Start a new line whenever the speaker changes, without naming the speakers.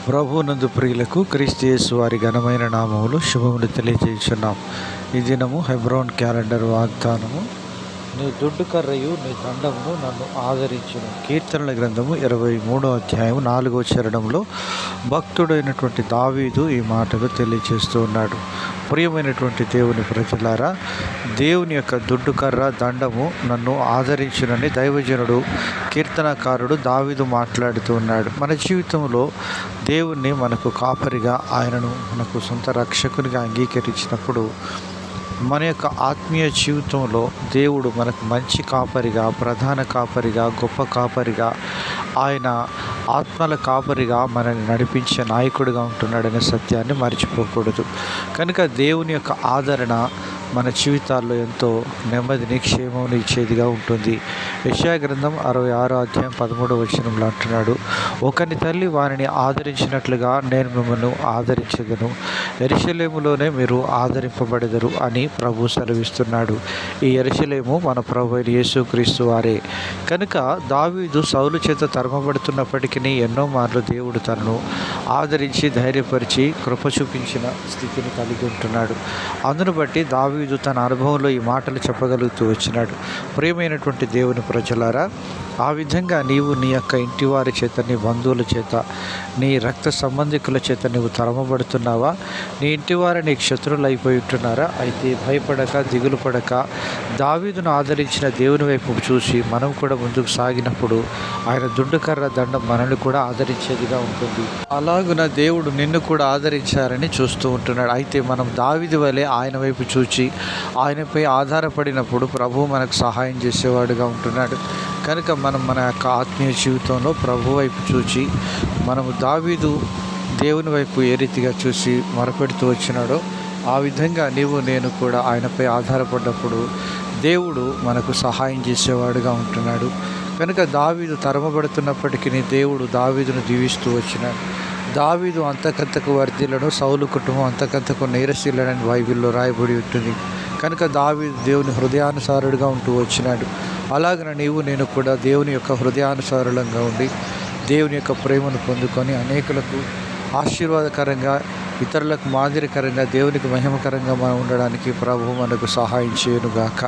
ప్రభువునందు ప్రియులకు క్రీస్తు యేసు వారి ఘనమైన నామములు శుభములు తెలియజేస్తున్నాం. ఈ దినము హెబ్రోన్ క్యాలెండర్ వాగ్దానము. నీ దుడ్డు కర్రయు నీ దండమును నన్ను ఆదరించును. కీర్తనల గ్రంథము 23వ అధ్యాయం 4వ చరణంలో భక్తుడైనటువంటి దావీదు ఈ మాటలు తెలియజేస్తూ ఉన్నాడు. ప్రియమైనటువంటి దేవుని ప్రజలారా, దేవుని యొక్క దుడ్డు కర్ర దండము నన్ను ఆదరించునని దైవజనుడు కీర్తనకారుడు దావీదు మాట్లాడుతూ ఉన్నాడు. మన జీవితంలో దేవుణ్ణి మనకు కాపరిగా, ఆయనను మనకు సొంత రక్షకునిగా అంగీకరించినప్పుడు మన యొక్క ఆత్మీయ జీవితంలో దేవుడు మనకు మంచి కాపరిగా, ప్రధాన కాపరిగా, గొప్ప కాపరిగా, ఆయన ఆత్మల కాపరిగా మనల్ని నడిపించే నాయకుడిగా ఉంటున్నాడనే సత్యాన్ని మర్చిపోకూడదు. కనుక దేవుని యొక్క ఆదరణ మన జీవితాల్లో ఎంతో నెమ్మదిని, క్షేమం ఇచ్చేదిగా ఉంటుంది. యెషయా గ్రంథం 66వ అధ్యాయం 13వ వచనంలో అంటున్నాడు, ఒకని తల్లి వారిని ఆదరించినట్లుగా నేను మిమ్మల్ని ఆదరించదను, యెరూషలేములోనే మీరు ఆదరింపబడెదరు అని ప్రభు సెలవిస్తున్నాడు. ఈ యెరూషలేము మన ప్రభు అయిన యేసుక్రీస్తు వారే. కనుక దావీదు సౌలు చేత తరమబడుతున్నప్పటికీ ఎన్నో మార్లు దేవుడు తనను ఆదరించి ధైర్యపరిచి కృప చూపించిన స్థితిని కలిగి ఉంటున్నాడు. అందును బట్టి దావీదు తన అనుభవంలో ఈ మాటలు చెప్పగలుగుతూ వచ్చినాడు. ప్రియమైనటువంటి దేవుని ప్రజలారా, ఆ విధంగా నీవు నీ యొక్క ఇంటి వారి చేత, నీ బంధువుల చేత, నీ రక్త సంబంధికుల చేత నీవు తరమబడుతున్నావా? నీ ఇంటి వారు నీకు శత్రువులు అయిపోయి ఉంటున్నారా? అయితే భయపడక, దిగులు పడక, దావీదును ఆదరించిన దేవుని వైపు చూసి మనం కూడా ముందుకు సాగినప్పుడు ఆయన దుడ్డు కర్ర దండం మనల్ని కూడా ఆదరించేదిగా ఉంటుంది. అలాగున దేవుడు నిన్ను కూడా ఆదరించారని చూస్తూ ఉంటున్నాడు. అయితే మనం దావీదు వలె ఆయన వైపు చూచి ఆయనపై ఆధారపడినప్పుడు ప్రభువు మనకు సహాయం చేసేవాడుగా ఉంటున్నాడు. కనుక మనం మన యొక్క ఆత్మీయ జీవితంలో ప్రభు వైపు చూచి మనము దావీదు దేవుని వైపు ఏ రీతిగా చూసి మొరపెడుతూ వచ్చినాడో ఆ విధంగా నీవు నేను కూడా ఆయనపై ఆధారపడ్డప్పుడు దేవుడు మనకు సహాయం చేసేవాడుగా ఉంటున్నాడు. కనుక దావీదు తరమబడుతున్నప్పటికీ దేవుడు దావీదును దీవిస్తూ వచ్చినాడు. దావీదు అంతకంతకు వర్ధిల్లను, సౌలు కుటుంబం అంతకంతకు నీరసిల్లని బైబిల్లో రాయబడి ఉంటుంది. కనుక దావీదు దేవుని హృదయానుసారుడుగా ఉంటూ వచ్చినాడు. అలాగన నీవు నేను కూడా దేవుని యొక్క హృదయానుసారులంగా ఉండి దేవుని యొక్క ప్రేమను పొందుకొని అనేకులకు ఆశీర్వాదకరంగా, ఇతరులకు మాదిరికరంగా, దేవునికి మహిమకరంగా మనం ఉండడానికి ప్రభువు మనకు సహాయం చేయనుగాక.